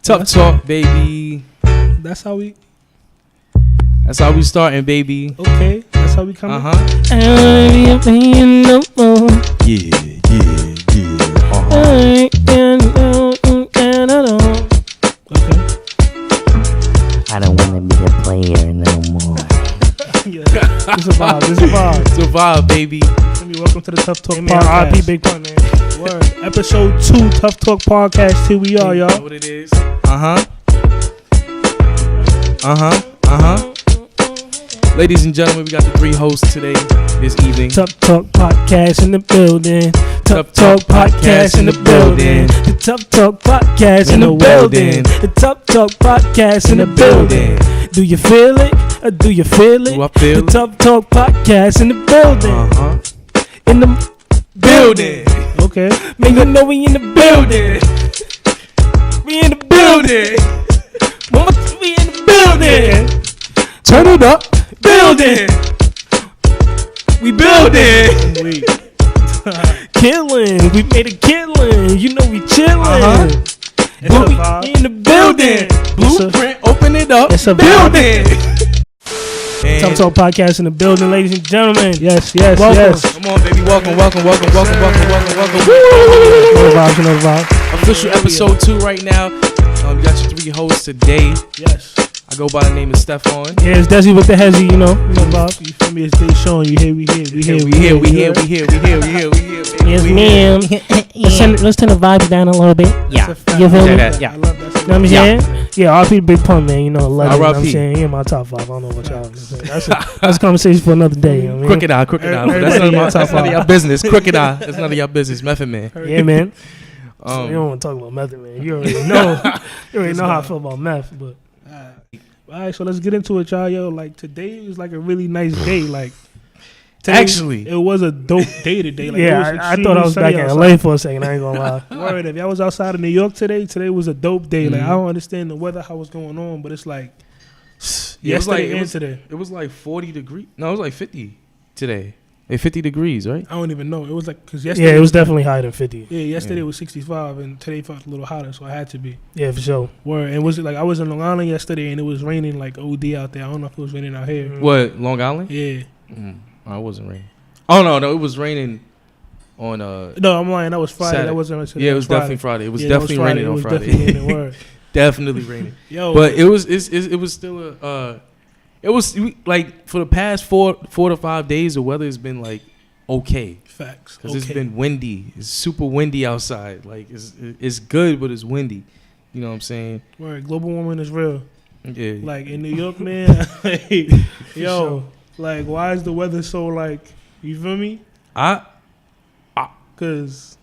Tuftalk, baby. That's how we starting, baby. Okay, that's how we coming. Yeah. Okay. I don't want to be a player no more. Yeah. This is a vibe. It's a vibe, baby. Welcome to the Tuftalk Hey, man, Podcast. RP Big Pun, man. Word. Episode 2 Tuftalk Podcast. Here we are, You y'all. know what it is? Ladies and gentlemen, we got the 3 hosts today, this evening. Tuftalk Podcast in the building. Tuftalk Podcast in the building. The Tuftalk Podcast in the building. The Tuftalk Podcast in the building. Do you feel it? Or do you feel it? Do I feel the Tuftalk Podcast in the building. In the building. Okay. Man, you know we in the building. We in the building. Mama, we in the building. Turn it up. Building. We building. Wait. Killing. We made a killing. You know we chilling. We in the building. Blueprint, open it up. It's a building. Tuftalk Podcast in the building, ladies and gentlemen. Yes. Welcome. Yes. Come on, baby. Welcome. You know the vibe. Official episode 2 right now. You got your 3 hosts today. Yes. I go by the name of Stepfon. Yeah, it's Desi with the hezzy, you know the vibe. You feel me? It's Dasean. You hear, we here. Yes, ma'am. Let's turn the vibes down a little bit. Yeah. You feel me? that. I love that. You know what I'm saying? Yeah, RP Big Pun, man. You know, 11. You know what I'm RIP. saying? He in my top 5. I don't know what y'all saying. That's a conversation for another day. You know what I mean? Crooked eye. That's none of my top 5. Y'all business. Crooked eye. That's none of y'all business. Method Man. Yeah, man. So you don't want to talk about meth, man. You already know. How I feel about meth, but. All right, so let's get into it, y'all. Yo, like today is like a really nice day. Like, today, Actually, it was a dope day today. Like, Yeah, I thought I was back in LA for a second. I ain't gonna lie. Word, if y'all was outside of New York today was a dope day. Like, I don't understand the weather, how it's going on, but it's like yesterday and today. It was like 40 degrees. No, it was like 50 today. 50 degrees, right? I don't even know. It was like because yesterday. Yeah, it was definitely higher than 50. Yeah, yesterday was 65, and today felt a little hotter, so I had to be. Yeah, for sure. Word, and was it like I was in Long Island yesterday, and it was raining like OD out there. I don't know if it was raining out here. What, Long Island? Yeah. Oh, it wasn't raining. Oh no, it was raining on No, I'm lying. That was Friday. Saturday. That wasn't yesterday. Yeah, it was definitely Friday. It was definitely raining on Friday. Definitely raining, Definitely raining. Yo, But it was still it was like for the past 4 to 5 days the weather has been like okay. Facts. Because it's been windy. It's super windy outside. Like it's good, but it's windy. You know what I'm saying? Word, global warming is real. Yeah. Like in New York, man. Like, yo, like why is the weather so like? You feel me? Cause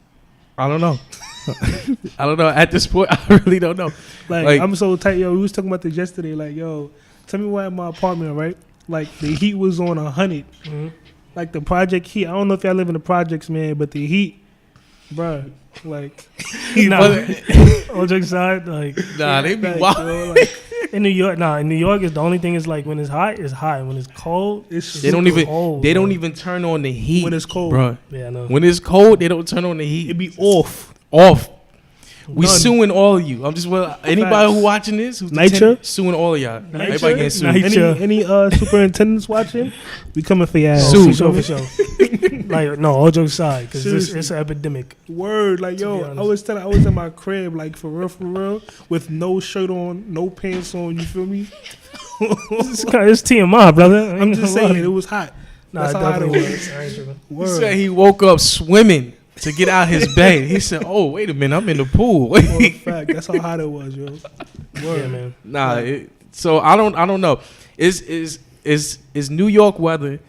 I don't know. I don't know. At this point, I really don't know. Like I'm so tight. Yo, we was talking about this yesterday. Like, yo, tell me why in my apartment, right? Like the heat was on 100. Mm-hmm. Like the project heat. I don't know if y'all live in the projects, man, but the heat, bruh, like, On your side, like, they be like, wild. yo, like, in New York, in New York is the only thing is like when it's hot, it's hot. When it's cold, it's They don't cold, even turn on the heat when it's cold, bro. Yeah, I know. When it's cold, they don't turn on the heat. it be off. We None. suing all of you. I'm just anybody who watching this who's Nature? suing all of y'all. Nature? Everybody getting sued. Any superintendents watching? We coming for your ass. Sue. For sure. Like, no, all jokes aside, because it's an epidemic. Word, like, yo, I was in my crib, like, for real, with no shirt on, no pants on, you feel me? It's TMI, brother. I'm just saying, it was hot. Nah, That's it how hot it definitely was. He said he woke up swimming to get out his bed. He said, "Oh, wait a minute, I'm in the pool." For a fact, that's how hot it was, yo. Word. Yeah, man. Nah, so I don't know. Is New York weather,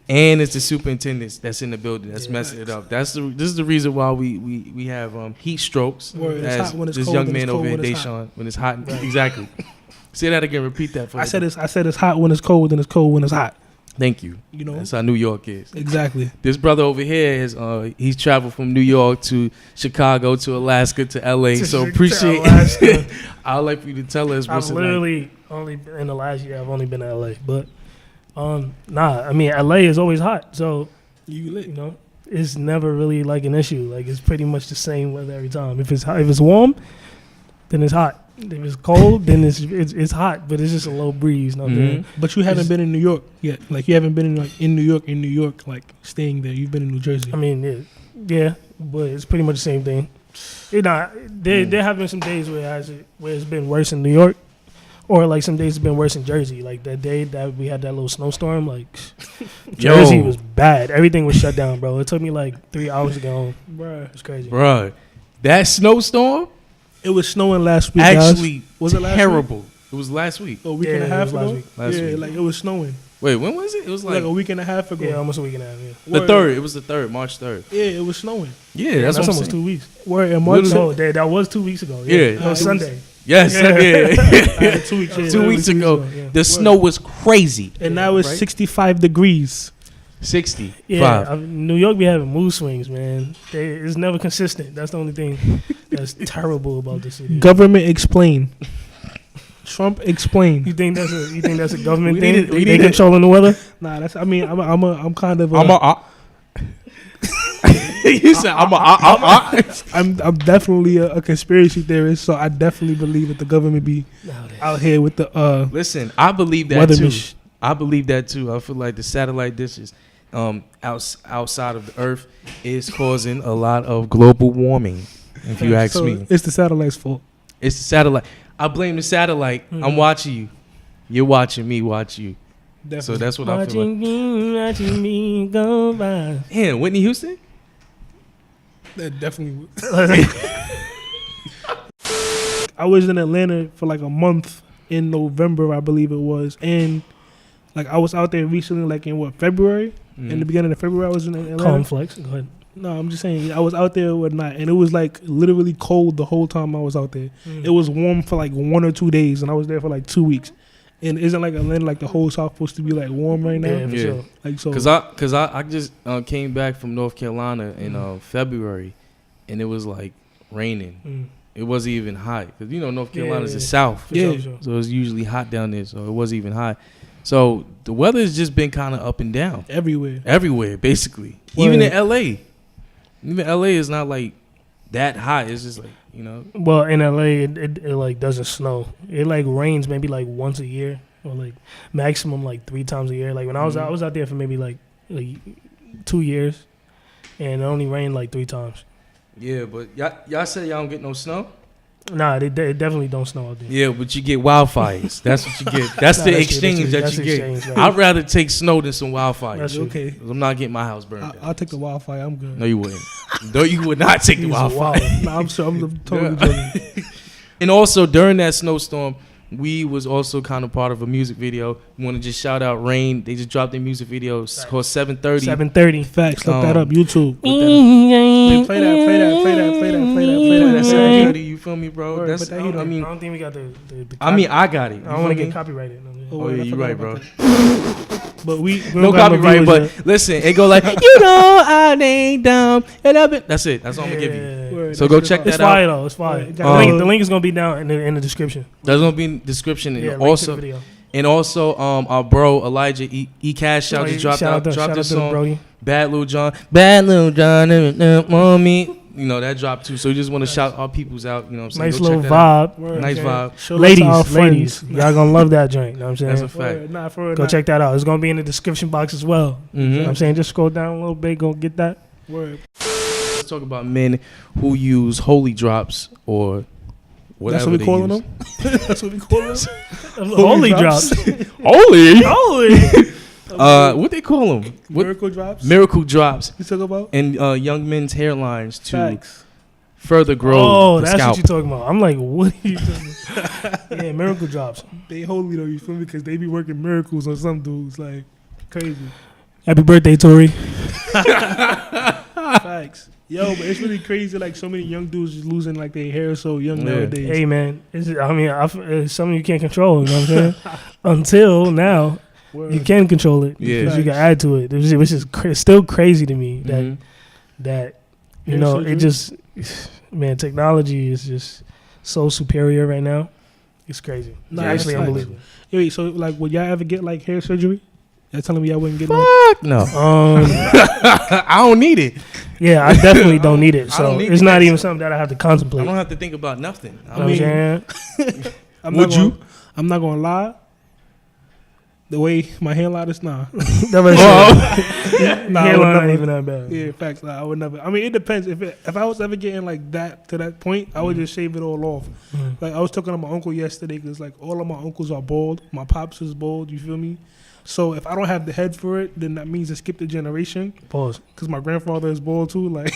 and it's the superintendents that's in the building that's messing it up. This is the reason why we have heat strokes. Word. It's As hot when it's this cold, young and it's man cold over here, when it's hot. Dasean, when it's hot. Exactly. Say that again. Repeat that for me. I said it's hot when it's cold, and it's cold when it's hot. Thank you. You know, That's how New York is. exactly. This brother over here is he's traveled from New York to Chicago to Alaska to LA. So appreciate it. I'd like for you to tell us what's I've it literally only in the last year I've only been to LA, but I mean LA is always hot, so You lit. you know it's never really like an issue. Like it's pretty much the same weather every time. If it's hot, if it's warm, then it's hot. If it's cold, then it's hot, but it's just a low breeze. You know what I'm saying? But you haven't been in New York yet. Like you haven't been in New York, like staying there. You've been in New Jersey. I mean, yeah, but it's pretty much the same thing. There have been some days where it's been worse in New York, or like some days it's been worse in Jersey. Like that day that we had that little snowstorm, like Jersey was bad. Everything was shut down, bro. It took me like 3 hours to get home. Bruh. It was crazy. Bruh, that snowstorm It was snowing last week. actually guys. Was it last terrible. week? It was last week. A week Yeah, and a it half was ago. last week. Last week. Like it was snowing. Wait, when was it? It was Like like a week and a half ago. Yeah, almost a week and a half. Yeah, the Word. 3rd. It was the 3rd, March 3rd. Yeah, it was snowing. Yeah, that's what I'm almost saying. 2 weeks. Where in March? Literally. No, that was 2 weeks ago. Yeah. It was It Sunday. Yes, yeah. 2 weeks. Yeah. 2 weeks ago, yeah. the snow was crazy. And now it's Right? 65 degrees. 60. Yeah, Five. New York be having mood swings, man. It's never consistent. That's the only thing that's terrible about the city. Government explain. Trump explain. You think that's a government We thing? need it- we They need it. controlling the weather? Nah, that's. I mean, I'm kind of. You said I'm definitely a conspiracy theorist, so I definitely believe that the government be out here with the Listen, I believe that weather too. mission. I believe that too. I feel like the satellite dishes outside of the Earth is causing a lot of global warming. If you ask So me, it's the satellite's fault. it's the satellite. I blame the satellite. I'm watching you. You're watching me watch you. Definitely. So that's what I feel like. Watching me go by. Damn, Whitney Houston? That definitely. I was in Atlanta for like a month in November, I believe it was, and like I was out there recently, like in February. In the beginning of February, I was in Atlanta. Cornflakes. Go ahead. No, I'm just saying I was out there with night, and it was like literally cold the whole time I was out there. It was warm for like 1 or 2 days, and I was there for like 2 weeks. And isn't like Atlanta like the whole South supposed to be like warm right now? Yeah, for Yeah. sure. Like so. Cause I just came back from North Carolina in February, and it was like raining. It wasn't even hot because North Carolina's the South, For sure, for sure. so it's usually hot down there. So it wasn't even hot. So the weather has just been kind of up and down everywhere. basically. Word. Even in LA, is not like that hot. It's just like Well, in LA, it like doesn't snow. It like rains maybe like once a year, or like maximum like 3 times a year. Like when I was out there for maybe like 2 years, and it only rained like 3 times. Yeah, but y'all said y'all don't get no snow. Nah, it definitely don't snow out there. Yeah, but you get wildfires. That's what you get. That's Nah, the that's exchange true, that that's you the get. exchange, right. I'd rather take snow than some wildfires. That's true. Okay. 'Cause I'm not getting my house burned down. I'll take the wildfire. I'm good. No, you wouldn't. No, you would not take the He's wildfire. wild. Nah, I'm sure. I'm totally joking. And also during that snowstorm, we was also kind of part of a music video. We want to just shout out Rain. They just dropped their music video. It's called 7:30. 7:30. Facts. Look that up. YouTube. Play that. That's 7:30. You feel me, bro? Word, That's. put that I heat on. mean, I don't think we got the I got it. I don't want to get copyrighted. Oh yeah, you're right, bro. But we No don't got copyright, viewers but listen, it go like I ain't down and up. That's it. That's all I'm gonna give you. yet. Word, So that go shit is check fire. It's that out. fire though. It's fire. Right. The link is gonna be down in the description. That's gonna be in the description. And Yeah, link to the also, video. our bro Elijah Ekashout just dropped Shout this out to song. Brody. Bad Lil John, mommy. That dropped too. So we just want to shout our peoples out. You know what I'm saying? Nice Go little check that out. vibe. Word. Nice Okay. vibe. Show love to our Ladies, friends. y'all gonna love that joint. You know what I'm saying? That's a fact. Word. Nah, for real, Go nah. check that out. It's gonna be in the description box as well. You know what I'm Mhm. saying? Just scroll down a little bit, go get that. Word. Let's talk about men who use holy drops or whatever. That's what we they calling use. them. That's what we call them. Holy drops. Holy. Holy. What they call them? Miracle drops. Miracle drops You talk about and young men's hairlines to facts. further grow Oh, the that's scalp. what you're talking about. I'm like, what are you talking about? Yeah, miracle drops. They holy though. You feel me? Because they be working miracles on some dudes like crazy. Happy birthday, Tori. Facts. Yo, but it's really crazy. Like so many young dudes just losing like their hair so young Yeah. nowadays. Hey, man. It's something you can't control. You know what I'm saying? Until now, Word. you can control it. Yeah. Because you can add to it. Which is still crazy to me that Mhm. you Hair know, surgery? it just, man, technology is just so superior right now. It's crazy. Nah, It's it's actually facts. unbelievable. Wait, so like, would y'all ever get like hair surgery? Y'all telling me I wouldn't get no? Fuck no. I don't need it. Yeah, I definitely don't need it. I So don't need it's it. not even something that I have to I contemplate. don't have to think about nothing. I You know mean, what I'm saying? Would you? I'm not gonna lie. The way my hairline is now. That was Nah, I would hairline never. ain't even that bad. Yeah, facts. Nah, I would never. I mean, it depends. If I was ever getting like that to that point, I would just shave it all off. Mm. Like I was talking to my uncle yesterday because like all of my uncles are bald. My pops is bald. You feel me? So if I don't have the head for it, then that means I skipped a generation. Pause. Because my grandfather is bald too. Like,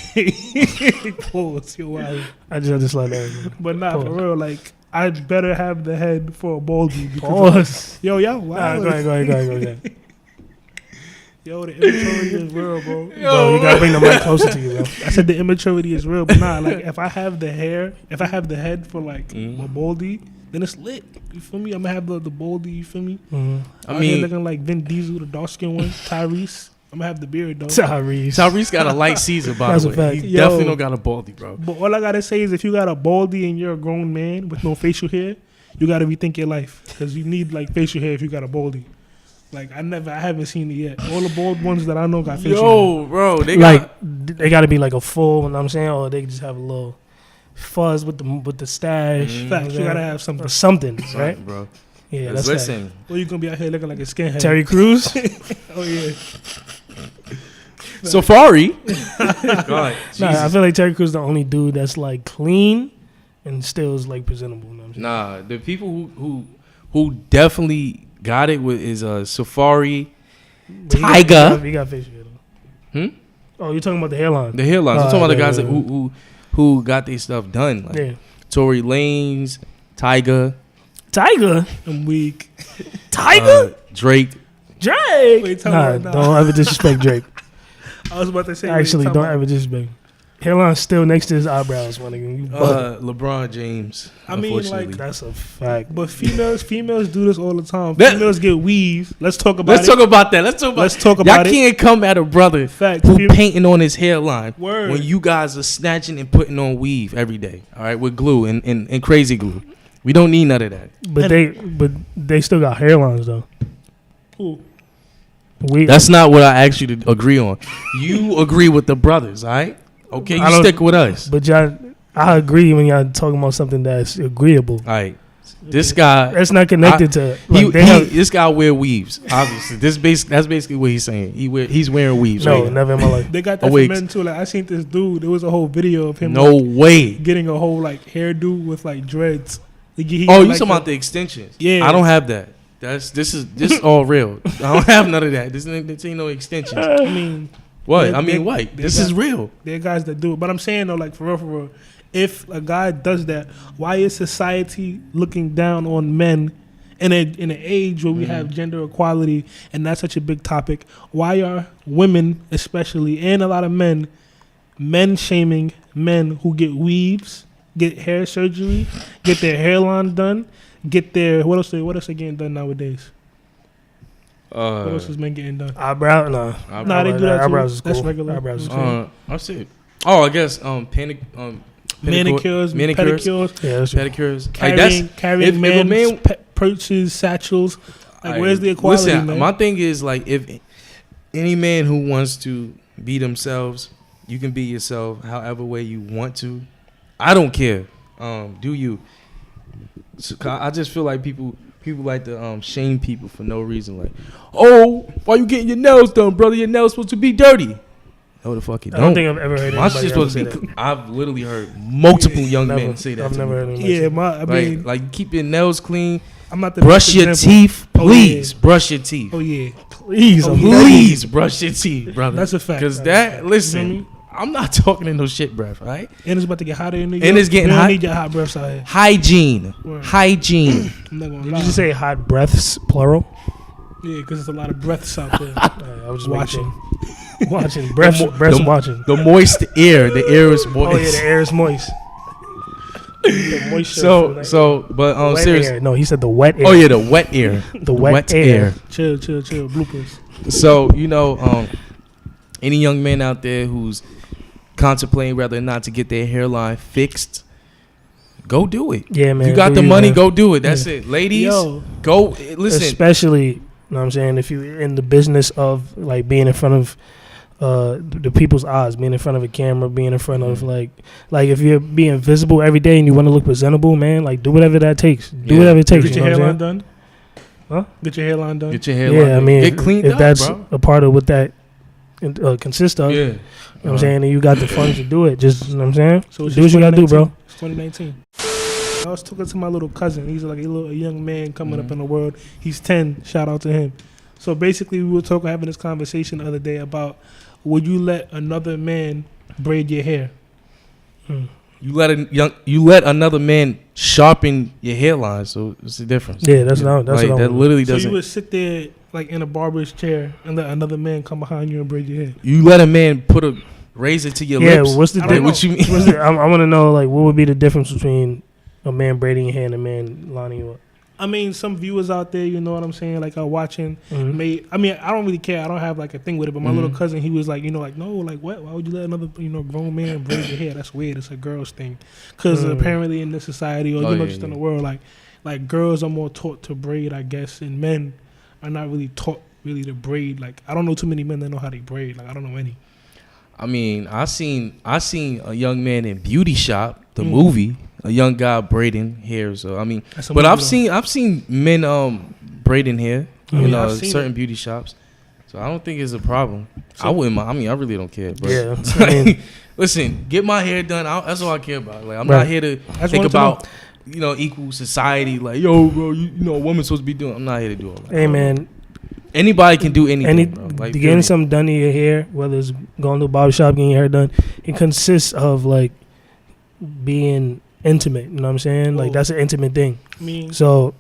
pause. Yo, wow. I just like that. But nah, Pause. for real. Like, I'd better have the head for a baldy. Because Pause. yo, wow. Nah, go ahead. Yo, the immaturity is real, bro. Bro, you gotta bring the mic closer to you, bro. I said the immaturity is real, but nah, like if I have the hair, if I have the head for like a baldy, then it's lit. You feel me? I'm gonna have the baldy. You feel me? Mm-hmm. I Out here mean, looking like Vin Diesel, the dark skin one, Tyrese. I'm gonna have the beard though. Tyrese got a light Caesar, by That's the a way. fact. He Yo. definitely don't got a baldy, bro. But all I gotta say is, if you got a baldy and you're a grown man with no facial hair, you gotta rethink your life because you need like facial hair if you got a baldy. Like I haven't seen it yet. All the bald ones that I know got facial hair. Yo, bro, they Like got they gotta be like a full. You know what I'm saying, or they just have a little fuzz with the stash. Mhm. Facts, you gotta have something. Or something, right? something, bro. Yeah, Let's that's that. listen. Or you gonna be out here looking like a skinhead. Terry Crews. Oh yeah. Safari. God, Nah, I Jesus. feel like Terry Crews is the only dude that's like clean and still is like presentable. You know what I'm saying? Nah, the people who definitely got it with is Safari, But Tiger. He got facial hair though. Hmm? Oh, you're talking about the hairline. The hairlines. I'm talking about the yeah, guys yeah, that who got their stuff done. Like Yeah. Tory Lanez, Tiger, Tiger. I'm weak. Tiger. Drake. Drake. Wait, tell Nah, me right now. don't ever disrespect Drake. I was about to say. Actually, wait, don't tell me. ever disrespect. Hairline still next to his eyebrows, my nigga. You bugging. LeBron James. I mean, like, unfortunately. That's a fact. But females do this all the time. That- Females get weaves. Let's talk about Let's it. talk about that. Let's talk Y'all about it. Y'all can't come at a brother Facts. who painting on his hairline Word. when you guys are snatching and putting on weave every day. All right, with glue and crazy glue. We don't need none of that. But they still got hairlines though. Who? That's not what I asked you to agree on. You agree with the brothers, all right? Okay, I you don't- stick with us. But y'all, I agree when y'all talking about something that's agreeable. All right. This guy, That's not connected to. Like, they have, this guy wear weaves. Obviously, that's basically what he's saying. He's wearing weaves. no, right? never in my life. They got that for wigs. men too. Like I seen this dude. There was a whole video of him. No like, way. getting a whole like hairdo with like dreads. He Oh, had, you like, talking about the extensions? Yeah. I don't have that. This is all real. I don't have none of that. This ain't no extensions. I mean, What? They- I mean, they- what? they This got- is real. there are guys that do it. But I'm saying though, like for real, if a guy does that, why is society looking down on men in an age where we have gender equality and that's such a big topic? Why are women, especially, and a lot of men shaming men who get weaves, get hair surgery, get their hairline done, get their what else they getting done nowadays? What else is men getting done? Eyebrow, nah. Nah, they do that too. Eyebrows is cool. That's regular. Eyebrows is cool. I see. Oh, I guess Manicures, pedicures, Yeah, that's pedicures. carrying if a men's man- purses, satchels. Like, Like, where's the equality, listen, man? my thing is like if any man who wants to be themselves, you can be yourself however way you want to. I don't care. Do you? So, I just feel like people like to shame people for no reason. Like, oh, why you getting your nails done, brother? Your nails supposed to be dirty. No, the fuck you I don't think I've ever heard My anybody shit's ever supposed say to be. that. I've literally heard multiple young Never. men say that. I've to never me. heard anybody Yeah, say I mean, Like keep your nails clean. I'm not the Brush best your example. teeth, Oh, please. yeah. Brush your teeth. Oh yeah, Please, Oh, I'm yeah. Please brush your teeth, brother. That's a fact. Because That's a that, fact. listen, You know I'm not talking in no shit breath, right? and it's about to get hotter in New York. And it's getting we hot. don't need your hot breaths out here. Hygiene. Word. Hygiene. I'm not gonna Did lie. you just say hot breaths, plural? Yeah, because there's a lot of breaths out there. I was just Watching. watching. Breaths watching. The moist air. The air is moist. Oh yeah, the air is moist. The moisture from that- but wet seriously. air. No, he said the wet air. Oh yeah, the wet air. The wet air. Chill. Bloopers. So any young man out there who's contemplating whether or not to get their hairline fixed, go do it. Yeah, man. You got do the money, man. go do it. That's Yeah. it. Ladies, Yo. go listen. Especially You know what I'm saying? If you're in the business of like being in front of the people's eyes, being in front of a camera, being in front of like if you're being visible every day and you want to look presentable, man, like do whatever that takes. Do whatever it takes. Get your hairline done. Huh? Get your hairline done. Get your hairline. Yeah, I mean, get cleaned if up, that's bro. a part of what that consists of. Yeah. You know what I'm saying? And you got the funds to do it. Just, you know what I'm saying? So do what you got to do, bro. It's 2019. I was talking to my little cousin. He's like a young man coming up in the world. He's 10. Shout out to him. So basically, we were having this conversation the other day about would you let another man braid your hair? You let another man sharpen your hairline, so it's the difference. Yeah, that's what like, I'm that literally So doesn't. you would sit there like in a barber's chair and let another man come behind you and braid your hair? You let a man put a razor to your lips. Yeah, what's the like, what you mean? I want to know like what would be the difference between a man braiding your hair and a man lining you up? I mean, some viewers out there, you know what I'm saying, like are watching. Mm-hmm. I mean, I don't really care. I don't have like a thing with it. But my little cousin, he was like, no, like what? Why would you let another, grown man braid your hair? That's weird. It's a girl's thing. Because apparently in this society, or just in the world, like girls are more taught to braid, I guess, and men are not really taught really to braid. Like I don't know too many men that know how to braid. Like I don't know any. I mean, I seen a young man in Beauty Shop, the movie, a young guy braiding hair. So I mean, but I've seen men braiding hair in certain beauty shops. So I don't think it's a problem. So, I wouldn't mind. I mean, I really don't care. But yeah. Listen, get my hair done. That's all I care about. Like I'm not here to think about equal society. Like yo, bro, a woman's supposed to be doing. I'm not here to do all that. Hey man. Anybody can do anything, bro. Like, getting something done to your hair, whether it's going to a barbershop, getting your hair done, it consists of like being intimate. You know what I'm saying? Like that's an intimate thing. So,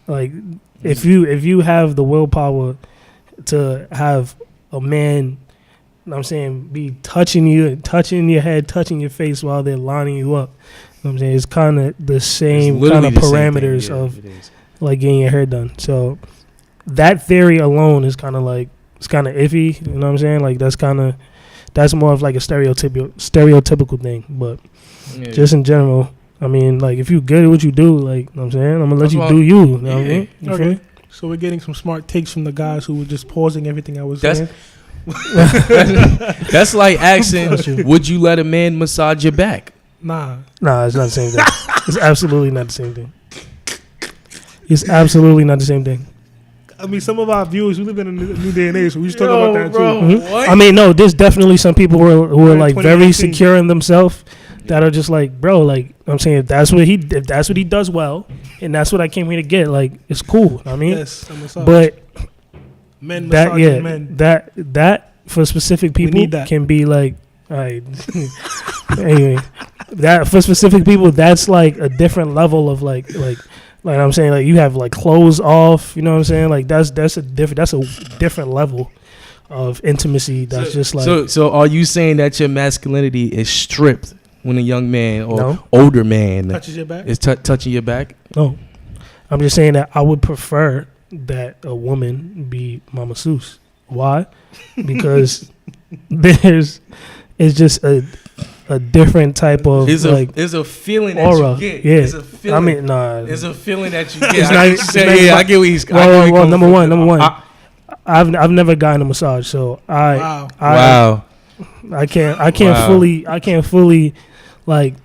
like, if you have the willpower to have a man, you know what I'm saying, be touching you, touching your head, touching your face while they're lining you up. You know what I'm saying? It's kind of the same kind of parameters of like getting your hair done. So that theory alone is kind of like, it's kind of iffy. You know what I'm saying? Like that's more of like a stereotypical thing. But just in general, I mean, like if you good at what you do, like, you know what I'm saying, I'm gonna let you do you. You know what I mean? You feel me? So we're getting some smart takes from the guys who were just pausing everything I was saying. That's like asking, would you let a man massage your back? Nah, it's not the same thing. It's absolutely not the same thing. It's absolutely not the same thing. I mean, some of our viewers, we live in a new day and age, so we just talk about that bro, too. What? I mean, no, there's definitely some people who are like very secure in themselves that are just like, bro, like I'm saying, if that's what he does well, and that's what I came here to get, like it's cool. I mean, yes, but men that men. that for specific people can be like, all right. Anyway, that for specific people, that's like a different level of like I'm saying, like you have like clothes off, you know what I'm saying? Like that's a different level of intimacy. That's just like so. Are you saying that your masculinity is stripped when a young man or older man touches your back? Is touching your back? No, I'm just saying that I would prefer that a woman be my masseuse. Why? Because it's just a different type of there's a feeling aura. That you get. Yeah, there's a feeling, I mean, nah. There's a feeling that you get. I get what he's. Well, number one. I've never gotten a massage, so I can't fully like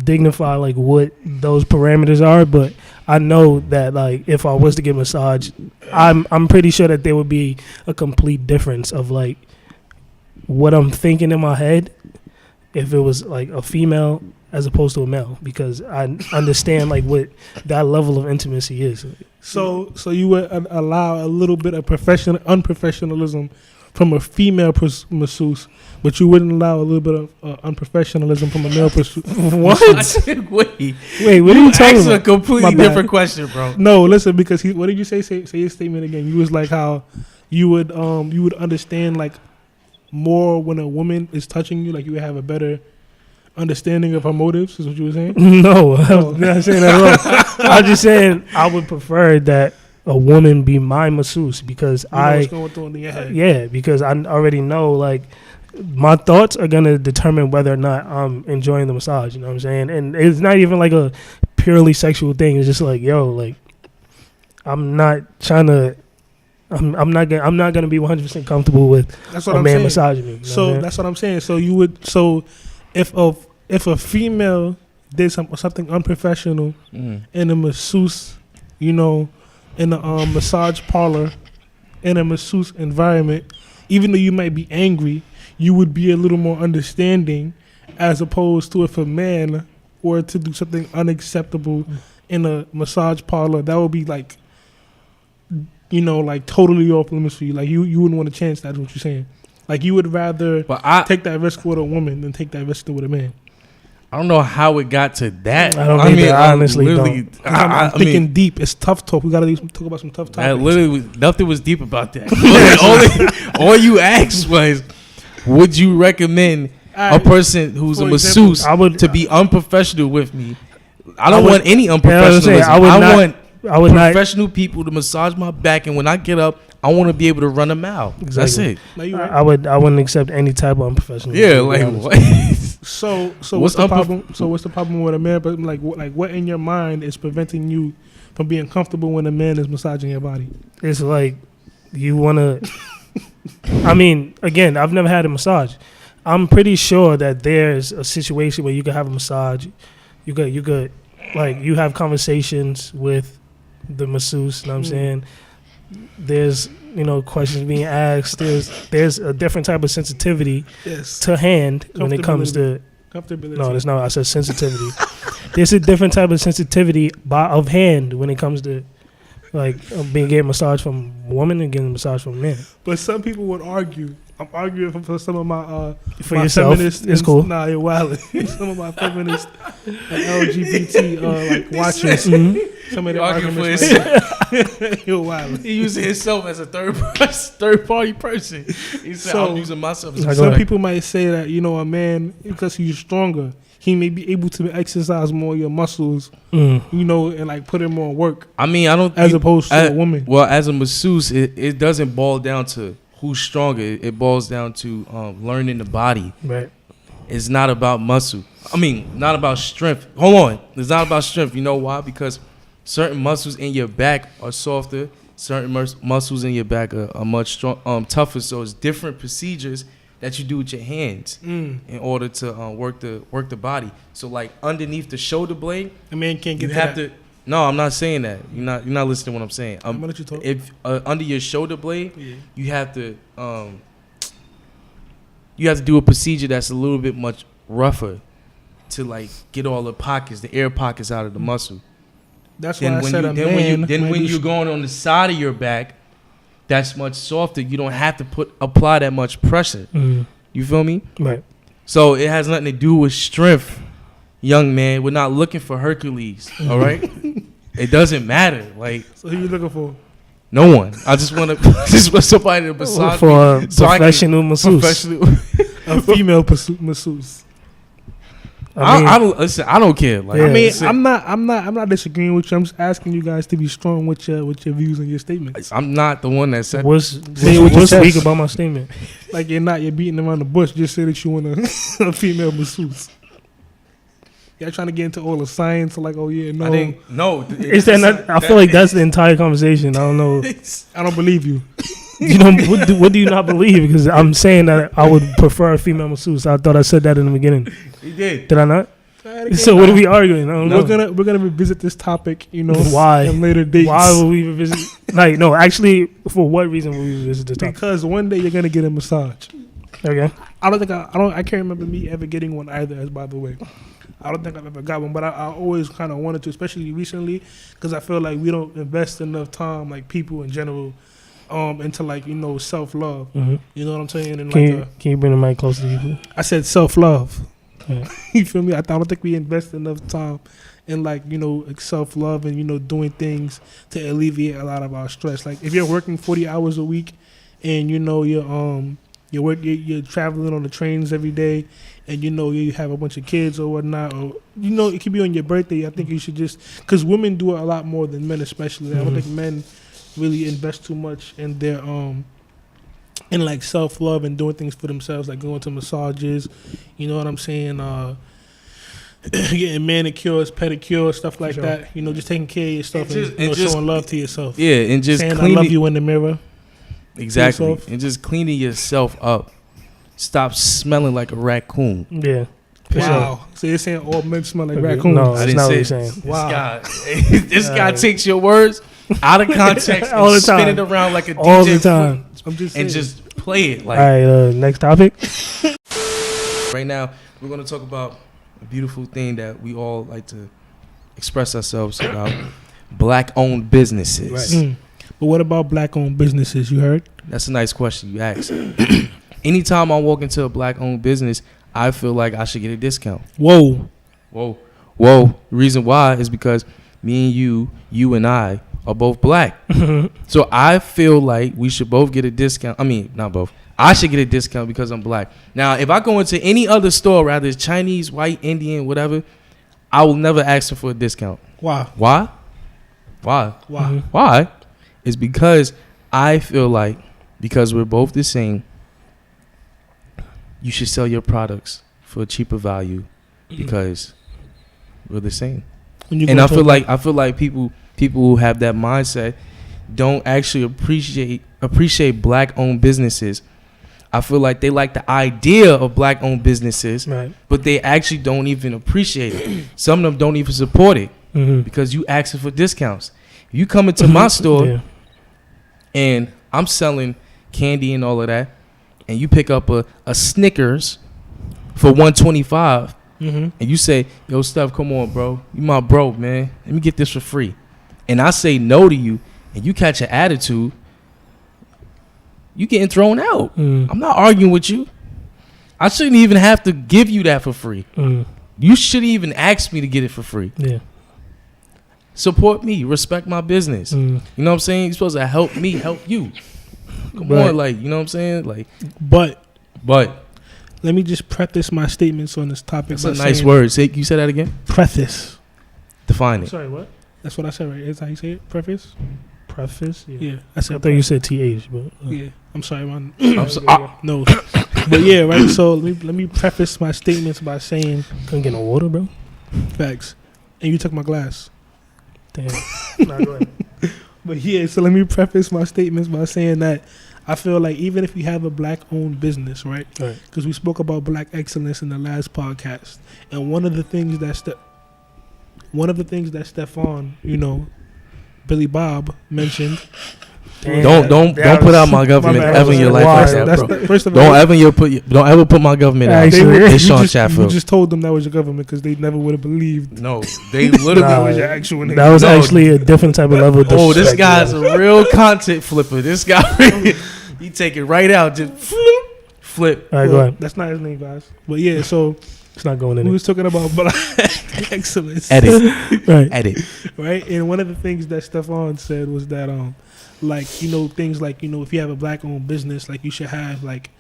dignify like what those parameters are, but I know that like if I was to get a massage, I'm pretty sure that there would be a complete difference of like what I'm thinking in my head if it was like a female as opposed to a male, because I understand like what that level of intimacy is. So you would allow a little bit of unprofessionalism from a female masseuse, but you wouldn't allow a little bit of unprofessionalism from a male masseuse. What? Wait, what are you talking about? A completely different question, bro. No, listen, because what did you say? Say your statement again. You was like how you would understand like more when a woman is touching you, like you would have a better understanding of her motives, is what you were saying? No, I'm not saying that at all. I'm just saying I would prefer that a woman be my masseuse because what's going on in your head. Yeah, because I already know like my thoughts are gonna determine whether or not I'm enjoying the massage. You know what I'm saying? And it's not even like a purely sexual thing. It's just like, yo, like I'm not trying to I'm not gonna be 100% comfortable with That's what a I'm man saying. massaging me. You know So what I'm saying? that's what I'm saying. So if a female did something unprofessional in a masseuse, in a massage parlor, in a masseuse environment, even though you might be angry, you would be a little more understanding, as opposed to if a man were to do something unacceptable in a massage parlor. That would be like, like totally off limits for you. Like you wouldn't want to chance that. Is what you're saying? Like you would rather take that risk with a woman than take that risk with a man. I don't know how it got to that. I don't either, I honestly don't. I'm thinking deep. It's tough talk. We gotta talk about some tough topics. Nothing was deep about that. all you asked was, would you recommend a person who's a masseuse to be unprofessional with me? I don't want any unprofessionalism. I want professional people to massage my back, and when I get up, I want to be able to run a mile. Exactly. That's it. I wouldn't accept any type of unprofessional. Yeah, like what? So what's the problem? So what's the problem with a man? But like what in your mind is preventing you from being comfortable when a man is massaging your body? It's like you wanna. I mean, again, I've never had a massage. I'm pretty sure that there's a situation where you could have a massage. You could like you have conversations with the masseuse. You know what I'm saying? There's questions being asked. There's a different type of sensitivity to hand when it comes to comfortability. No, there's not. I said sensitivity. There's a different type of sensitivity of hand when it comes to like getting a massage from a woman and getting a massage from a man. But some people would argue. I'm arguing for some of my for my yourself. It's cool. Nah, you're wild. Some of my feminist and LGBT like watchers. Some of the arguments. You're wild. He using himself as a third party person. He said, I'm using myself as some people might say that a man, because he's stronger, he may be able to exercise more of your muscles, and like put in more work. I mean, I don't as opposed to a woman. Well, as a masseuse, it doesn't boil down to who's stronger. It boils down to learning the body. Right. It's not about muscle. I mean, not about strength. Hold on. It's not about strength. You know why? Because certain muscles in your back are softer. Certain muscles in your back are much tougher. So it's different procedures that you do with your hands in order to work the body. So like underneath the shoulder blade, a man can't get to. No, I'm not saying that. You're not listening to what I'm saying. I'm gonna let you talk. If under your shoulder blade, you have to do a procedure that's a little bit much rougher to like get all the air pockets out of the muscle. That's why I said a man. When you're going on the side of your back, that's much softer. You don't have to apply that much pressure. You feel me? Right. So it has nothing to do with strength. Young man, we're not looking for Hercules, all right? It doesn't matter. Like, so who you looking for? No one. I just want somebody to massage for me. For a professional masseuse. A female masseuse. I don't listen. I don't care. Like, I mean, I'm not disagreeing with you. I'm just asking you guys to be strong with your views and your statements. I'm not the one that said. What's weak about my statement? Like you're beating around the bush. Just say that you want a female masseuse. Y'all trying to get into all the science, like, oh yeah, no. Is that not? I feel like that's the entire conversation. I don't know. I don't believe you. What do you not believe? Because I'm saying that I would prefer a female masseuse. I thought I said that in the beginning. You did. Did I not? So what are we arguing? I don't know. We're gonna revisit this topic. Why? In later dates. Why will we revisit? Like, no, actually, for what reason will we revisit this topic? Because one day you're gonna get a massage. Okay. I can't remember me ever getting one either. As by the way. I don't think I've ever got one, but I always kind of wanted to, especially recently, because I feel like we don't invest enough time, like people in general, into like self-love. Mm-hmm. You know what I'm saying? And can you bring the mic closer to you? I said self-love. Yeah. You feel me? I don't think we invest enough time in like self-love and doing things to alleviate a lot of our stress. Like if you're working 40 hours a week, and you're traveling on the trains every day, and you have a bunch of kids or whatnot, or it could be on your birthday. I think you should just, because women do it a lot more than men, especially. I don't think men really invest too much in their in like self-love and doing things for themselves, like going to massages, you know what I'm saying, getting manicures, pedicures, stuff like that. Just taking care of yourself and showing love to yourself. Yeah, and just saying I love you in the mirror. Exactly. yourself. And just cleaning yourself up. Stop smelling like a raccoon. Yeah. For sure. Wow. So you're saying all men smell like Okay, raccoons? no. I That's didn't not say what it. he's saying. Wow. This guy takes your words out of context All and the spin time. it around like a DJ All the time. I'm just saying. and just play it. Like All right, next topic. right now, we're going to talk about a beautiful thing that we all like to express ourselves about: black-owned businesses. Right. But what about black-owned businesses? You heard? That's a nice question you asked. Anytime I walk into a black-owned business, I feel like I should get a discount. Whoa. The reason why is because me and you and I are both black. So I feel like we should both get a discount. I mean, not both. I should get a discount because I'm black. Now, if I go into any other store, rather it's Chinese, white, Indian, whatever, I will never ask them for a discount. Wow. Why? Mhm. Why? It's because I feel like because we're both the same, you should sell your products for a cheaper value because we're the same. And I feel like people who have that mindset don't actually appreciate black-owned businesses. I feel like they like the idea of black-owned businesses, Right. but they actually don't even appreciate it. Some of them don't even support it because you asking for discounts. If you come into my store Yeah. and I'm selling candy and all of that, and you pick up a Snickers for $125, and you say, "Yo, Steph, come on, bro. You my bro, man. Let me get this for free." And I say no to you, and you catch an attitude, you getting thrown out. I'm not arguing with you. I shouldn't even have to give you that for free. You shouldn't even ask me to get it for free. Yeah. Support me. Respect my business. You know what I'm saying? You're supposed to help me help you. Come Right. on, like, you know what I'm saying? Like, But let let me just preface my statements on this topic. that's by a nice saying- word. Say, you said that again? Preface. Define it. Sorry, what? That's what I said, right? Is that how you say it? Preface? Preface? Yeah. Yeah. I I said thought you said TH, but Yeah. I'm sorry, man. I'm so, No. But yeah, right. So let me preface my statements by saying couldn't get no water, bro. facts. And you took my glass. Damn. Nah, go ahead. But yeah, so let me preface my statements by saying that I feel like even if you have a black-owned business, right? Right. Because we spoke about black excellence in the last podcast, and one of the things that Stepfon, Billy Bob mentioned. don't put out my government bad. ever in your life like that, That's bro. first of all, Don't ever put my government out. Actually, It's you Sean just Chatfield. told them that was your government because they never would have believed No, they literally. Nah, was your actual name. That was No. actually a different type of level of Oh, this disrespect, guy's bro. a real content flipper. This guy, he take it right out, just flip. All right, go ahead. That's not his name, guys. But yeah, so It's not going in we it. was talking about black excellence. Edit, Right. edit. Right? And one of the things that Stepfon said was that things like, if you have a black owned business, like you should have like,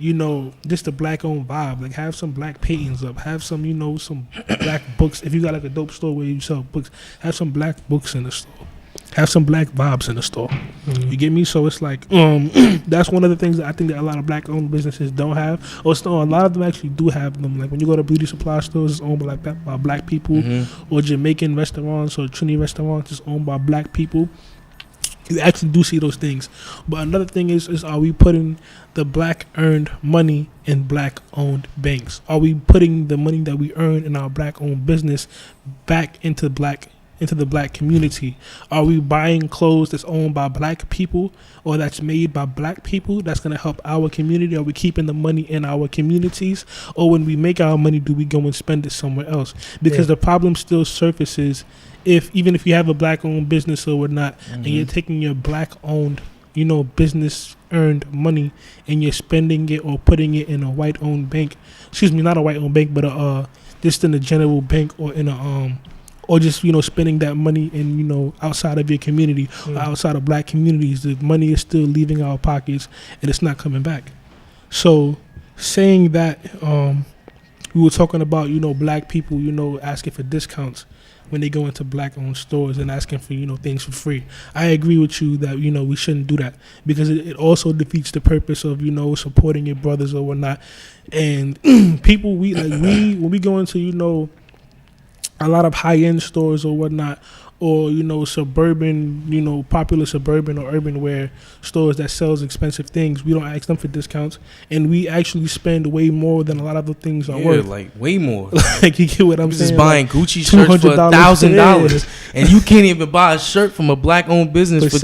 just a black owned vibe. Like have some black paintings up, have some, some black books. If you got like a dope store where you sell books, have some black books in the store. Have some black vibes in the store. You get me? So it's like that's one of the things that I think that a lot of black owned businesses don't have. Or still, a lot of them actually do have them. Like when you go to beauty supply stores, it's owned by black people, or Jamaican restaurants or Trini restaurants, it's owned by black people. You actually do see those things. But another thing is are we putting the black earned money in black owned banks? Are we putting the money that we earn in our black owned business back into the black community? Are we buying clothes that's owned by black people or that's made by black people that's going to help our community? Are we keeping the money in our communities? Or when we make our money, do we go and spend it somewhere else? Because the problem still surfaces even if you have a black owned business or whatnot, and you're taking your black owned business earned money and you're spending it or putting it in a white owned bank, not a white owned bank, but just in a general bank or in a or just spending that money in outside of your community or outside of black communities, the money is still leaving our pockets and it's not coming back. So saying that we were talking about black people asking for discounts when they go into black owned stores and asking for things for free. I agree with you that we shouldn't do that because it also defeats the purpose of supporting your brothers or whatnot. And people when we go into a lot of high-end stores or whatnot, or, you know, suburban, you know, popular suburban or urban wear stores that sells expensive things. We don't ask them for discounts, and we actually spend way more than a lot of the things are worth. Like way more. Like, you get what I'm saying? Just buying like Gucci shirts for $1,000, and you can't even buy a shirt from a black-owned business for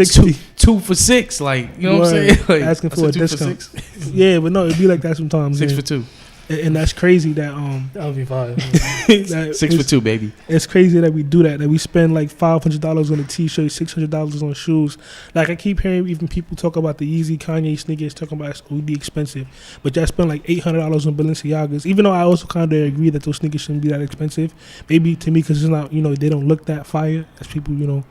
2 for $6. Like, you know what I'm saying? Like, asking for a discount. Yeah, but no, it'd be like that sometimes. 6 for 2. And that's crazy that That would be fine. 6 for 2, baby. It's crazy that we do that. That we spend like $500 on a t-shirt, $600 on shoes. Like, I keep hearing even people talk about the Yeezy Kanye sneakers, talking about it's OD expensive, but y'all spend like $800 on Balenciagas. Even though I also kind of agree that those sneakers shouldn't be that expensive. Maybe to me, because it's not, you know, they don't look that fire as people, you know,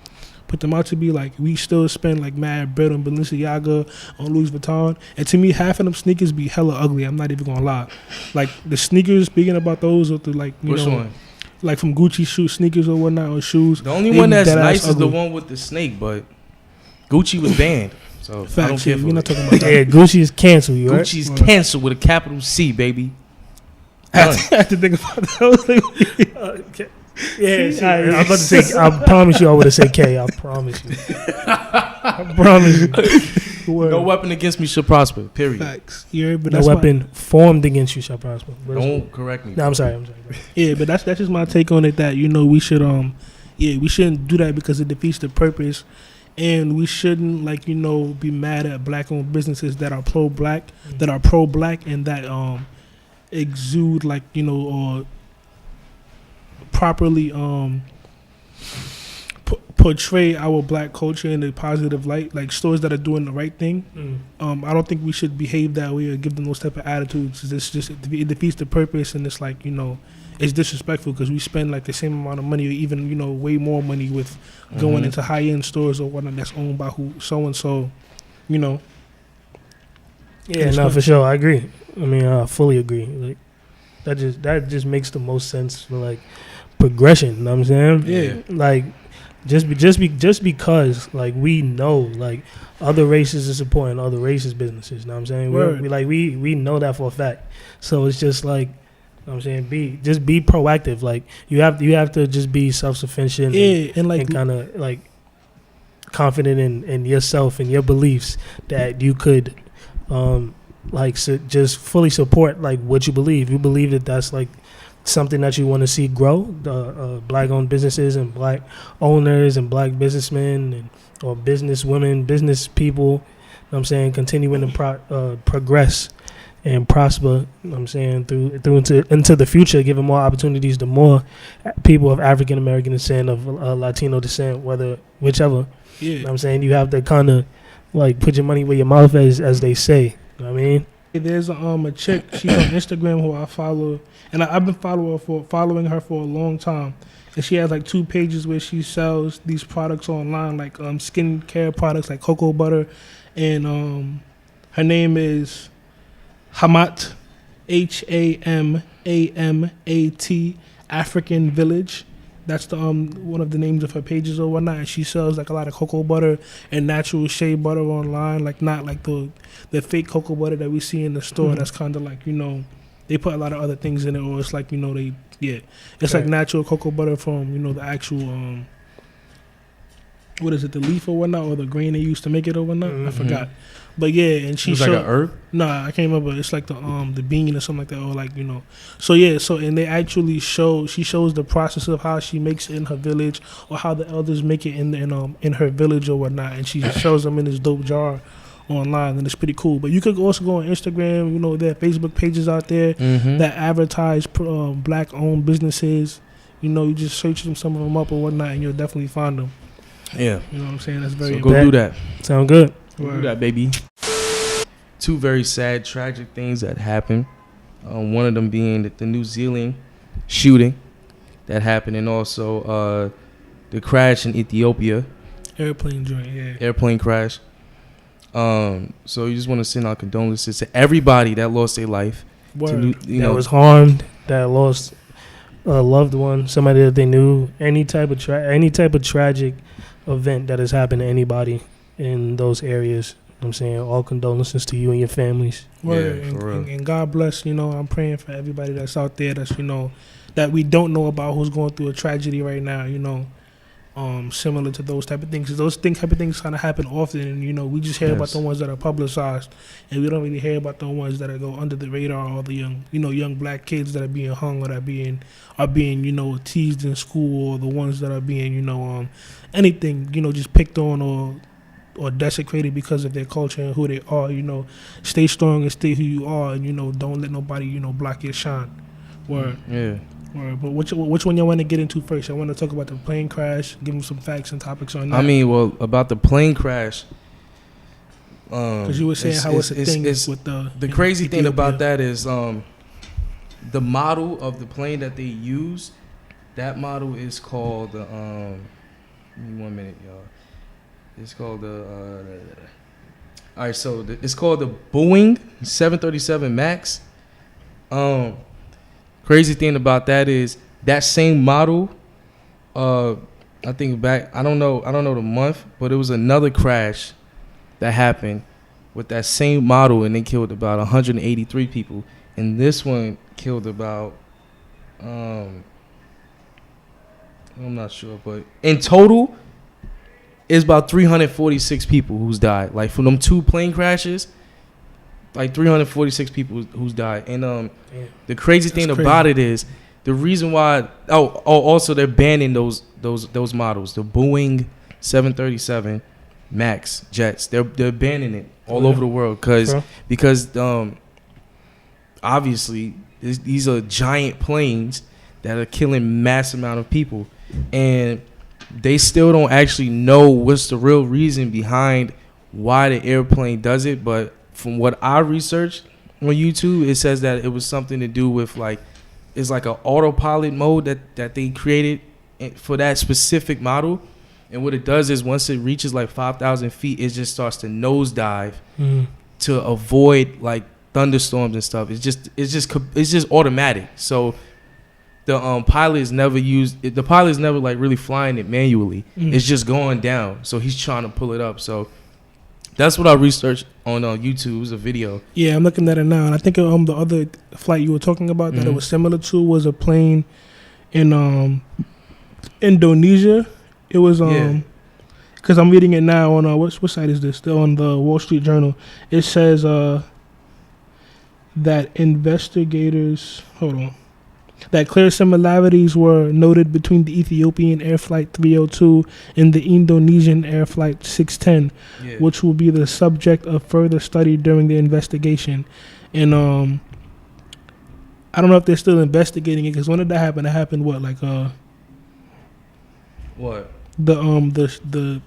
put them out to be. Like, we still spend like mad bread on Balenciaga, on Louis Vuitton, and to me, half of them sneakers be hella ugly. I'm not even gonna lie. Like, the sneakers, speaking about those, or the, like, you Which know, one? like from Gucci sneakers or whatnot, or shoes. The only one that's nice is the one with the snake, but Gucci was banned, so Facts, I don't care for we're not it. talking about that. Yeah, Gucci is canceled. You right? Gucci's canceled with a capital C, baby. I had to think about that. I was like, Okay. Yeah, I was about to say. I promise you, I would have said K. I promise you. I promise you. No weapon against me shall prosper. Period. Facts. Yeah, but No that's weapon formed against you shall prosper. Don't correct me. No, I'm sorry. yeah, but that's just my take on it. That, you know, we should we shouldn't do that because it defeats the purpose, and we shouldn't, like, you know, be mad at black-owned businesses that are pro-black, and that exude, like, you know, or properly portray our black culture in a positive light, like stores that are doing the right thing. I don't think we should behave that way or give them those type of attitudes. It defeats the purpose, and it's like, you know, it's disrespectful because we spend like the same amount of money or even, you know, way more money with going into high-end stores or whatnot that's owned by who so and so, you know. Yeah, no, for sure, I agree. I mean, I fully agree. Like, that just makes the most sense for like progression. You know what I'm saying? Yeah. Like, just because like we know like other races are supporting other races businesses. You know what I'm saying? We know that for a fact. So it's just like, you know what I'm saying, be proactive. Like, you have to just be self-sufficient. Yeah, and like, and kind of like confident in yourself and your beliefs that you could just fully support like what you believe. You believe that that's like something that you want to see grow, black-owned businesses and black owners and black businessmen and or business women, business people. You know what I'm saying, continuing to progress and prosper. You know what I'm saying, through into the future, giving more opportunities to more people of African American descent, of Latino descent, whichever. Yeah. You know what I'm saying, you have to kind of like put your money where your mouth is, as they say. You know what I mean? There's a chick, she's on Instagram who I follow, and I've been following her for a long time. And she has like 2 pages where she sells these products online, like skincare products like cocoa butter, and her name is Hamat, HAMAMAT, African Village. That's the one of the names of her pages or whatnot. And she sells like a lot of cocoa butter and natural shea butter online, like not like the fake cocoa butter that we see in the store. That's kind of like, you know, they put a lot of other things in it, or it's like, you know, it's like natural cocoa butter from, you know, the actual what is it, the leaf or whatnot, or the grain they used to make it or whatnot. I forgot. But yeah, and she was like an herb? Nah, I can't remember. It's like the bean or something like that, or like, you know. So yeah, and they actually she shows the process of how she makes it in her village, or how the elders make it in her village or whatnot, and she shows them in this dope jar online, and it's pretty cool. But you could also go on Instagram. You know, there are Facebook pages out there that advertise black owned businesses. You know, you just search some of them up or whatnot, and you'll definitely find them. Yeah, you know what I'm saying. That's very go do that. Sound good. Do that, baby. 2 very sad, tragic things that happened. One of them being the New Zealand shooting that happened, and also the crash in Ethiopia. Airplane joint, yeah. Airplane crash. So you just want to send our condolences to everybody that lost their life. That was harmed, that lost a loved one, somebody that they knew. Any type of tragic event that has happened to anybody in those areas. I'm saying, all condolences to you and your families. Word. Yeah, and God bless, you know, I'm praying for everybody that's out there that's, you know, that we don't know about, who's going through a tragedy right now, you know. similar to those type of things. 'Cause those type of things kind of happen often, and you know, we just hear about the ones that are publicized, and we don't really hear about the ones that go under the radar, or the young black kids that are being hung, or that are being you know, teased in school, or the ones that are being you know, anything, you know, just picked on or desecrated because of their culture and who they are. You know, stay strong and stay who you are, and you know, don't let nobody you know block your shine. Word. Yeah. Word. But which one y'all want to get into first? I want to talk about the plane crash, give them some facts and topics on that. I mean, well, about the plane crash. Because you were saying how it's a thing with the crazy thing about that is the model of the plane that they use. That model is called give me 1 minute, y'all. It's called all right. So it's called the Boeing 737 Max. Crazy thing about that is that same model. I think back. I don't know the month, but it was another crash that happened with that same model, and they killed about 183 people. And this one killed about I'm not sure, but in total, it's about 346 people who's died. Like from them two plane crashes, like 346 people who's died. And the crazy thing about it is the reason why. Also they're banning those models, the Boeing 737 Max jets. They're banning it all over the world because obviously these are giant planes that are killing mass amount of people, and they still don't actually know what's the real reason behind why the airplane does it. But from what I researched on YouTube, it says that it was something to do with it's like an autopilot mode that they created for that specific model. And what it does is once it reaches like 5,000 feet, it just starts to nosedive to avoid like thunderstorms and stuff. It's just automatic. So the pilot's never like really flying it manually. It's just going down. So he's trying to pull it up. So that's what I researched on YouTube. It was a video. Yeah, I'm looking at it now, and I think the other flight you were talking about that it was similar to was a plane in Indonesia. It was because I'm reading it now on what site is this? Still on the Wall Street Journal. It says that investigators that clear similarities were noted between the Ethiopian Air Flight 302 and the Indonesian Air Flight 610, which will be the subject of further study during the investigation. And I don't know if they're still investigating it, because when did that happen? It happened what? The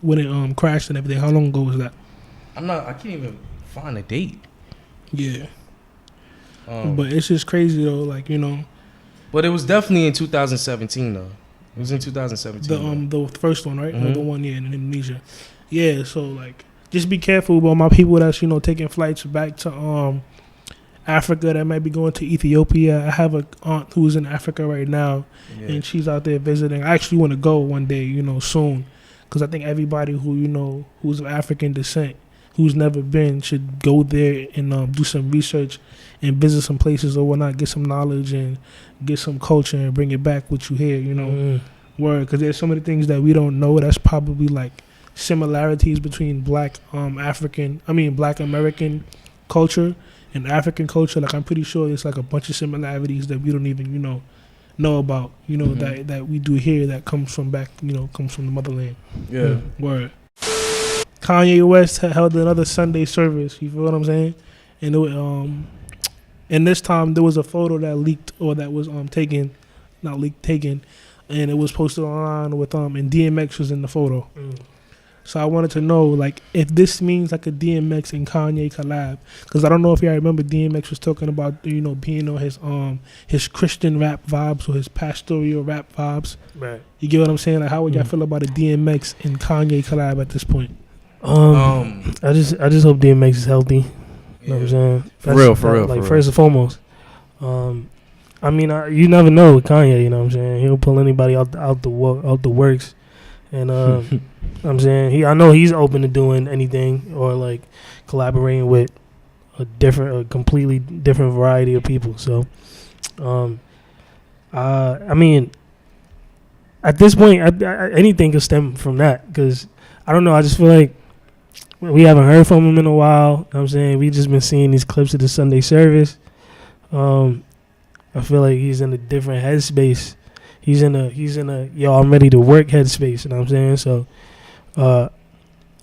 when it crashed and everything. How long ago was that? I can't even find a date. Yeah. But it's just crazy though, like, you know. But it was definitely in 2017 though. It was in 2017. The first one, right? Or the one in Indonesia. Yeah, so like just be careful about my people that's, you know, taking flights back to Africa that might be going to Ethiopia. I have a aunt who's in Africa right now, and she's out there visiting. I actually want to go one day, you know, soon, because I think everybody who, you know, who's of African descent, who's never been, should go there and do some research and visit some places or whatnot, get some knowledge and get some culture and bring it back what you hear, you know. Word, because there's so many things that we don't know that's probably like similarities between black American culture and African culture. Like I'm pretty sure it's like a bunch of similarities that we don't even, you know about, you know, that we do here that comes from back, you know, comes from the motherland. Yeah. Word. Kanye West held another Sunday service. You feel what I'm saying? And and this time there was a photo that leaked, or that was taken, and it was posted online with and DMX was in the photo. So I wanted to know, like, if this means like a DMX and Kanye collab, because I don't know if y'all remember DMX was talking about, you know, being on his Christian rap vibes or his pastoral rap vibes. Right. You get what I'm saying? Like, how would y'all feel about a DMX and Kanye collab at this point? I just hope DMX is healthy. You know what I'm saying? For real. Like, first and foremost. I mean, you never know with Kanye, you know what I'm saying? He'll pull anybody out the works. And I'm saying I know he's open to doing anything, or like collaborating with a completely different variety of people. So I mean, at this point, anything could stem from that because I don't know. I just feel like we haven't heard from him in a while. You know what I'm saying? We just been seeing these clips of the Sunday service. I feel like he's in a different headspace. He's in a yo, I'm ready to work headspace. You know what I'm saying?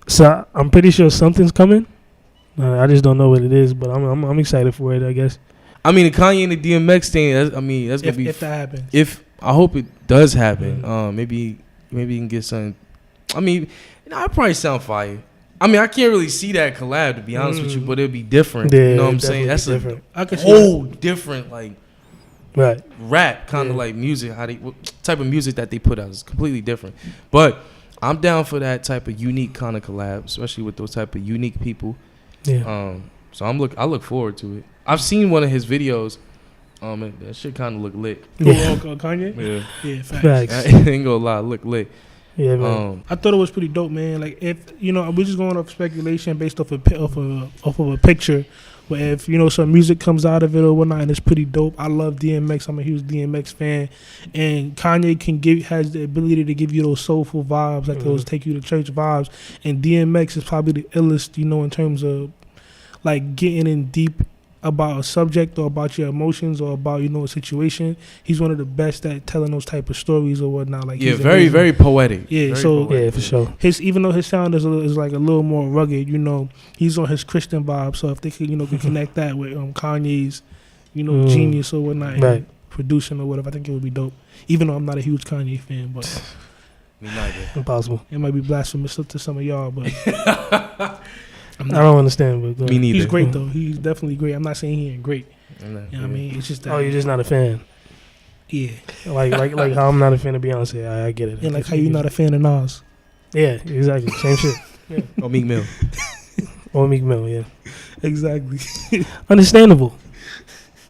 So I'm pretty sure something's coming. I just don't know what it is, but I'm excited for it, I guess. I mean, the Kanye and the DMX thing. That's gonna be if that happens. If I hope it does happen. Maybe you can get something. I mean, I'd probably sound fire. I mean, I can't really see that collab to be honest with you, but it'd be different. Yeah, you know what I'm saying? That's different. a whole different like right rap kind of like music. What type of music that they put out is completely different. But I'm down for that type of unique kind of collab, especially with those type of unique people. Yeah. So I look forward to it. I've seen one of his videos. That shit kind of look lit. Yeah. Kanye? Yeah, Facts. I ain't gonna lie, look lit. Yeah, man. I thought it was pretty dope, man. Like if we're just going off speculation based off of a picture, but if some music comes out of it or whatnot, and it's pretty dope. I love DMX. I'm a huge DMX fan, and Kanye has the ability to give you those soulful vibes, like those take you to church vibes. And DMX is probably the illest, in terms of like getting in deep about a subject or about your emotions or about a situation. He's one of the best at telling those type of stories or whatnot. Like very very poetic. Yeah, very so poetic. Yeah, for sure. Even though his sound is like a little more rugged, he's on his Christian vibe. So if they could could connect that with Kanye's genius or whatnot, right, and producing or whatever, I think it would be dope. Even though I'm not a huge Kanye fan, but Me neither. Impossible. It might be blasphemous to some of y'all, but I don't understand. But Me neither. he's great though. He's definitely great. I'm not saying he ain't great. You know what I mean? It's just that. Oh, you're just not a fan. Yeah. Like how I'm not a fan of Beyonce. I get it. And like how you not a fan of Nas. Yeah, exactly. Same shit. Yeah. Or Meek Mill. Or Meek Mill, yeah. Exactly. Understandable.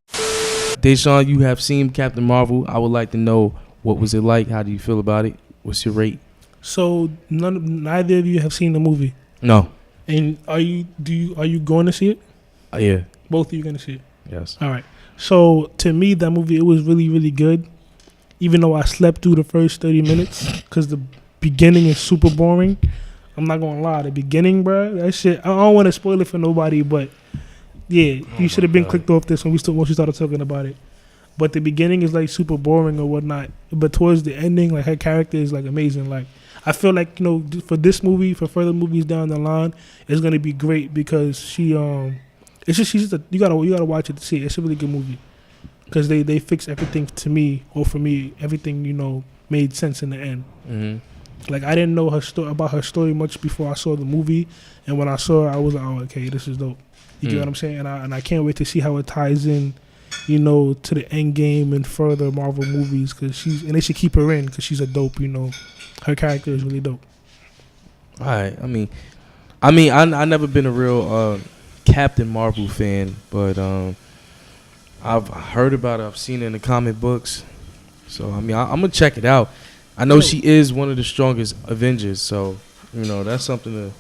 Dasean, you have seen Captain Marvel. I would like to know, what was it like? How do you feel about it? What's your rate? So neither of you have seen the movie. No. And are you going to see it? Yeah. Both of you going to see it? Yes. All right. So to me, that movie, it was really, really good. Even though I slept through the first 30 minutes because the beginning is super boring. I'm not going to lie. The beginning, bro, that shit, I don't want to spoil it for nobody, but yeah, you should have been clicked off this when we started talking about it. But the beginning is like super boring or whatnot. But towards the ending, like her character is like amazing. Like I feel like for this movie, for further movies down the line, it's gonna be great because she's just you gotta watch it to see it. It's a really good movie because they fix everything to me, or for me, everything made sense in the end. Mm-hmm. Like I didn't know about her story much before I saw the movie, and when I saw her, I was like, oh, okay, this is dope. You get what I'm saying? And I can't wait to see how it ties in, to the end game and further Marvel movies, and they should keep her in because she's a dope. Her character is really dope. All right. I mean, I never been a real Captain Marvel fan, but I've heard about it. I've seen it in the comic books, so I'm gonna check it out. I know she is one of the strongest Avengers, so that's something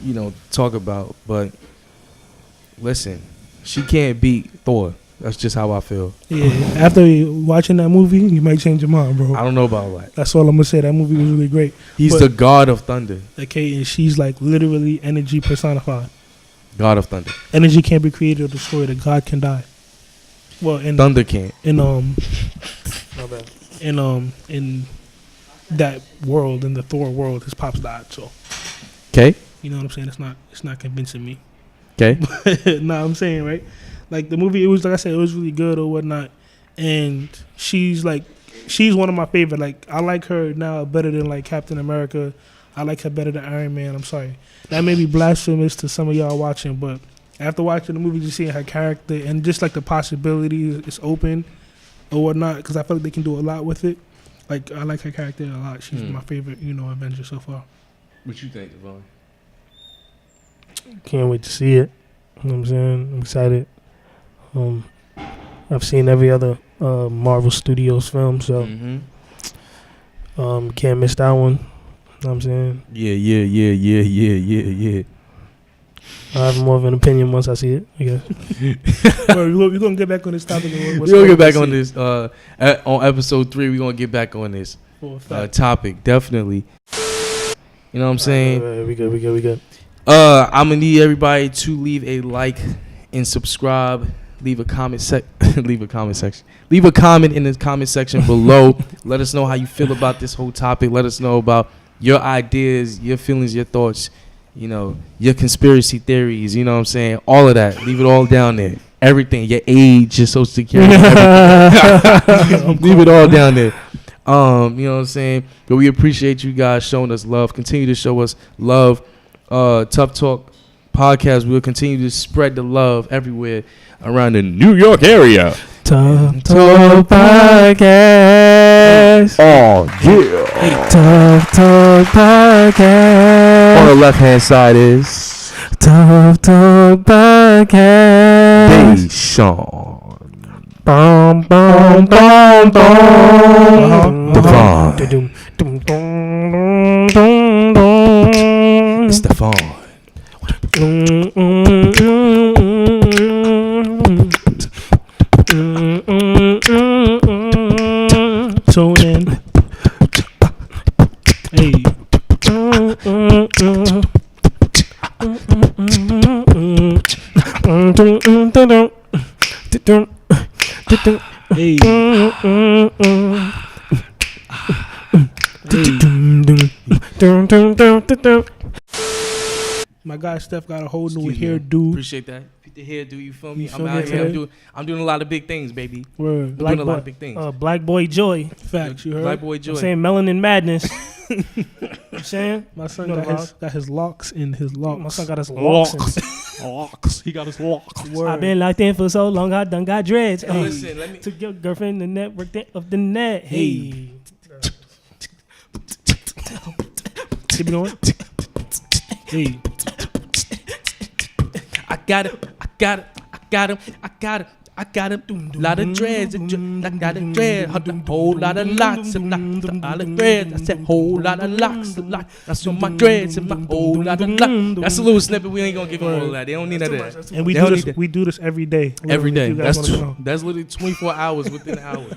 to talk about. But listen, she can't beat Thor. That's just how I feel. Yeah, after watching that movie, you might change your mind, bro. I don't know about that. That's all I'm gonna say. That movie was really great. He's the God of Thunder. Okay, and she's like literally energy personified. God of Thunder. Energy can't be created or destroyed. A god can die. Well, Thunder can't. In that world, in the Thor world, his pops died. So, okay. You know what I'm saying? It's not convincing me. Okay. No, I'm saying, right? Like the movie, it was, like I said, it was really good or whatnot. And she's one of my favorite. Like I like her now better than like Captain America. I like her better than Iron Man. I'm sorry. That may be blasphemous to some of y'all watching, but after watching the movie, just seeing her character and just like the possibilities, it's open or whatnot, because I feel like they can do a lot with it. Like I like her character a lot. She's my favorite, Avenger so far. What you think, Devon? Can't wait to see it. You know what I'm saying? I'm excited. I've seen every other Marvel Studios film, so can't miss that one. You know what I'm saying? Yeah. I have more of an opinion once I see it, I guess. We're going to get back on this topic. We're going to get back on this. On episode 3, we're going to get back on this. topic. Definitely. You know what I'm saying? Right, we good. I'm gonna need everybody to leave a like and subscribe. Leave a comment leave a comment in the comment section below. Let us know how you feel about this whole topic. Let us know about your ideas, your feelings, your thoughts, you know, your conspiracy theories, you know what I'm saying? All of that. Leave it all down there. Everything, your age, your social security, everything. Leave it all down there. You know what I'm saying? But we appreciate you guys showing us love. Continue to show us love. Tuftalk Podcast will continue to spread the love everywhere around the New York area. Tuftalk Podcast. Oh, yeah. Tuftalk Podcast. On the left-hand side is Tuftalk Podcast. Dasean. Bum, bum, bum, bum. It's Stepfon. Tune in. Hey. My guy Steff got a whole new hairdo. Appreciate that. The hairdo, you feel me? You feel I'm out me, here. man? I'm doing a lot of big things, baby. Word. Doing a lot of big things. Black Boy Joy. Facts, you heard? Black Boy Joy. I'm saying Melanin Madness. I'm saying? My son You know got his locks in his locks. My son got his locks. Locks. He got his locks. I've been locked in for so long, I done got dreads. Hey, listen, let me. Took your girlfriend the network of the net. Hey. Keep it going. Hey. I got him. Lot of dreads. I got a dread. Whole lot of locks. A lot of dreads. I said whole lot of locks. That's on my dreads and my whole lot of locks. That's a little snippet. We ain't gonna give them all of that. They don't need none of that. And we do this every day. Every day. You guys That's wanna know. that's literally 24 hours within an hour.